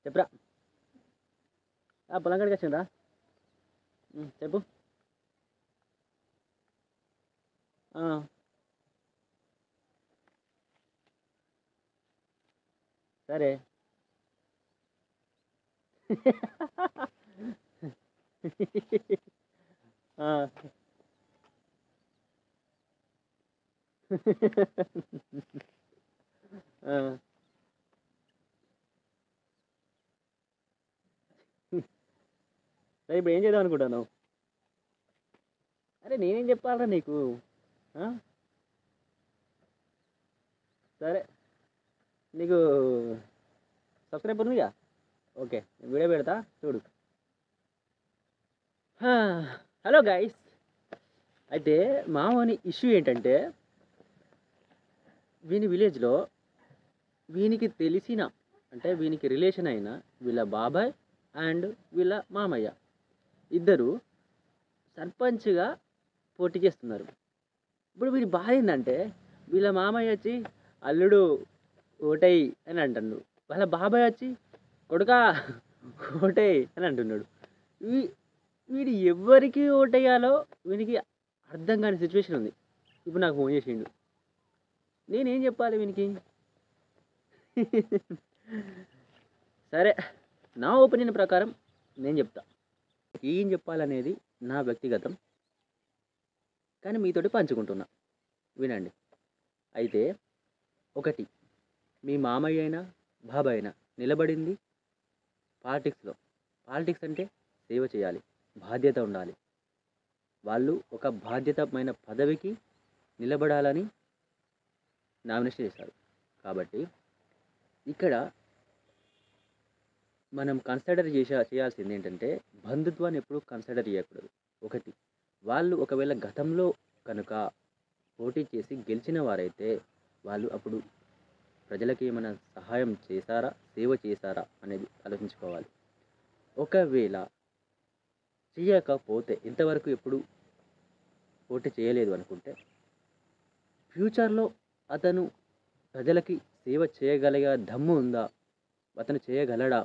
చెప్పురా. పొలం కాడికి వచ్చిండ్రా. చెప్పు. సరే. సరే, ఇప్పుడు ఏం చేద్దాం అనుకుంటాను? అరే, నేనేం చెప్పాలరా నీకు? సరే, నీకు సబ్స్క్రైబ్ ఉందిగా. ఓకే, వీడియో పెడతా చూడు. Hello guys. అయితే మామూని ఇష్యూ ఏంటంటే, వీని విలేజ్లో వీనికి తెలిసిన, అంటే వీనికి రిలేషన్ అయిన వీళ్ళ బాబాయ్ అండ్ వీళ్ళ మామయ్య ఇద్దరు సర్పంచ్గా పోటీ చేస్తున్నారు. ఇప్పుడు వీడి బాధ ఏంటంటే, వీళ్ళ మామయ్య వచ్చి అల్లుడు ఓటై అని అంటున్నాడు, వాళ్ళ బాబాయ్ వచ్చి కొడుకా ఓటై అని అంటున్నాడు. వీడు ఎవరికి ఓటేయాలో వీనికి అర్థం కాని సిచ్యువేషన్ ఉంది. ఇప్పుడు నాకు ఫోన్ చేసిండు, నేనేం చెప్పాలి వీనికి? సరే, నా ఒపీనియన్ ప్రకారం నేను చెప్తా. ఏం చెప్పాలనేది నా వ్యక్తిగతం, కానీ మీతోటి పంచుకుంటున్నా, వినండి. అయితే ఒకటి, మీ మామయ్య అయినా బాబాయ్ అయినా నిలబడింది పాలిటిక్స్లో. పాలిటిక్స్ అంటే సేవ చేయాలి, బాధ్యత ఉండాలి. వాళ్ళు ఒక బాధ్యతమైన పదవికి నిలబడాలని నామినేషన్ చేశారు. కాబట్టి ఇక్కడ మనం కన్సిడర్ చేయాల్సింది ఏంటంటే, బంధుత్వాన్ని ఎప్పుడు కన్సిడర్ చేయకూడదు. ఒకటి, వాళ్ళు ఒకవేళ గతంలో కనుక పోటీ చేసి గెలిచిన వారైతే వాళ్ళు అప్పుడు ప్రజలకి ఏమైనా సహాయం చేశారా, సేవ చేశారా అనేది ఆలోచించుకోవాలి. ఒకవేళ చేయకపోతే, ఇంతవరకు ఎప్పుడు పోటీ చేయలేదు అనుకుంటే, ఫ్యూచర్లో అతను ప్రజలకి సేవ చేయగలిగే దమ్ము ఉందా, అతను చేయగలడా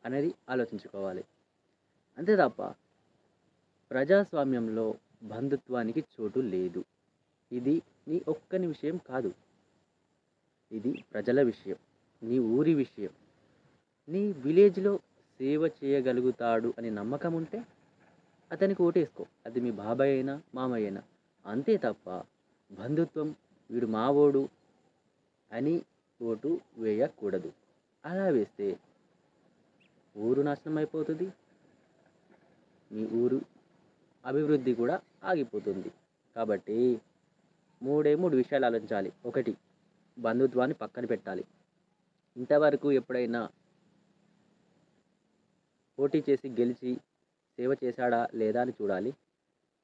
అనేది ఆలోచించుకోవాలి. అంతే తప్ప ప్రజాస్వామ్యంలో బంధుత్వానికి చోటు లేదు. ఇది నీ ఒక్కని విషయం కాదు, ఇది ప్రజల విషయం, నీ ఊరి విషయం. నీ విలేజ్లో సేవ చేయగలుగుతాడు అని నమ్మకం ఉంటే అతనికి ఓటేసుకో, అది మీ బాబాయ్ అయినా మామయ్య అయినా. అంతే తప్ప బంధుత్వం, వీడు మావోడు అని ఓటు వేయకూడదు. అలా వేస్తే ఊరు నాశనం అయిపోతుంది, మీ ఊరు అభివృద్ధి కూడా ఆగిపోతుంది. కాబట్టి మూడు విషయాలు ఆలోచించాలి. ఒకటి, బంధుత్వాన్ని పక్కన పెట్టాలి. ఇంతవరకు ఎప్పుడైనా పోటీ చేసి గెలిచి సేవ చేశాడా లేదా అని చూడాలి.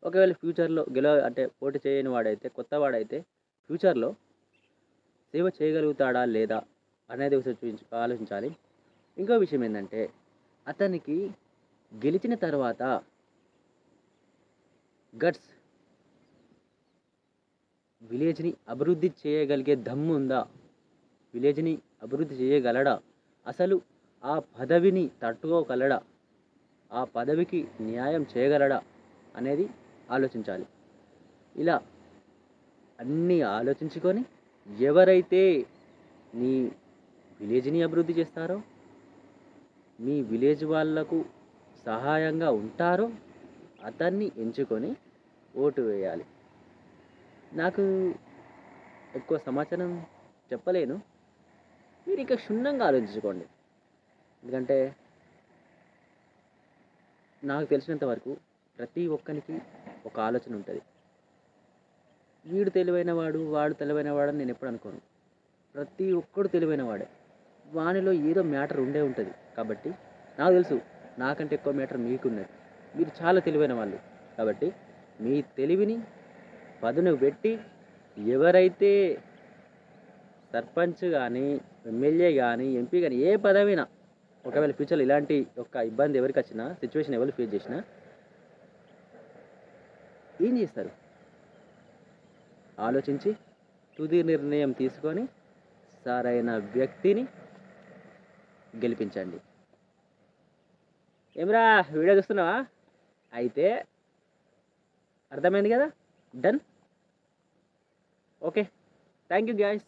ఒకవేళ ఫ్యూచర్లో అంటే పోటీ చేయని వాడైతే, కొత్త వాడైతే ఫ్యూచర్లో సేవ చేయగలుగుతాడా లేదా అనేది ఆలోచించాలి. ఇంకో విషయం ఏంటంటే, అతనికి గెలిచిన తర్వాత గట్స్, విలేజ్ని అభివృద్ధి చేయగలిగే దమ్ము ఉందా, విలేజ్ని అభివృద్ధి చేయగలడా, అసలు ఆ పదవిని తట్టుకోగలడా, ఆ పదవికి న్యాయం చేయగలడా అనేది ఆలోచించాలి. ఇలా అన్నీ ఆలోచించుకొని ఎవరైతే మీ విలేజ్ని అభివృద్ధి చేస్తారో, మీ విలేజ్ వాళ్లకు సహాయంగా ఉంటారో అతన్ని ఎంచుకొని ఓటు వేయాలి. నాకు ఎక్కువ సమాచారం చెప్పలేను, మీరు ఇక క్షుణ్ణంగా ఆలోచించుకోండి. ఎందుకంటే నాకు తెలిసినంత వరకు ప్రతి ఒక్కరికి ఒక ఆలోచన ఉంటుంది. వీడు తెలివైనవాడు, వాడు తెలివైనవాడు అని నేను ఎప్పుడు అనుకోను. ప్రతి ఒక్కడు తెలివైనవాడే, వానిలో ఏదో మ్యాటర్ ఉండే ఉంటుంది. కాబట్టి నాకు తెలుసు, నాకంటే ఎక్కువ మ్యాటర్ మీకున్నది. మీరు చాలా తెలివైన వాళ్ళు. కాబట్టి మీ తెలివిని పదును పెట్టి ఎవరైతే సర్పంచ్ కానీ, ఎమ్మెల్యే కానీ, ఎంపీ కానీ, ఏ పదవినా, ఒకవేళ ఫ్యూచర్లో ఇలాంటి ఒక ఇబ్బంది ఎవరికి వచ్చినా, సిచ్యువేషన్ ఎవరు ఫేస్ చేసినా ఏం చేస్తారు? ఆలోచించి తుది నిర్ణయం తీసుకొని సరైన వ్యక్తిని గెలిపించండి. ఏమిరా వీడియో చూస్తున్నావా? అయితే అర్థమైంది కదా. Done. Okay, thank you guys.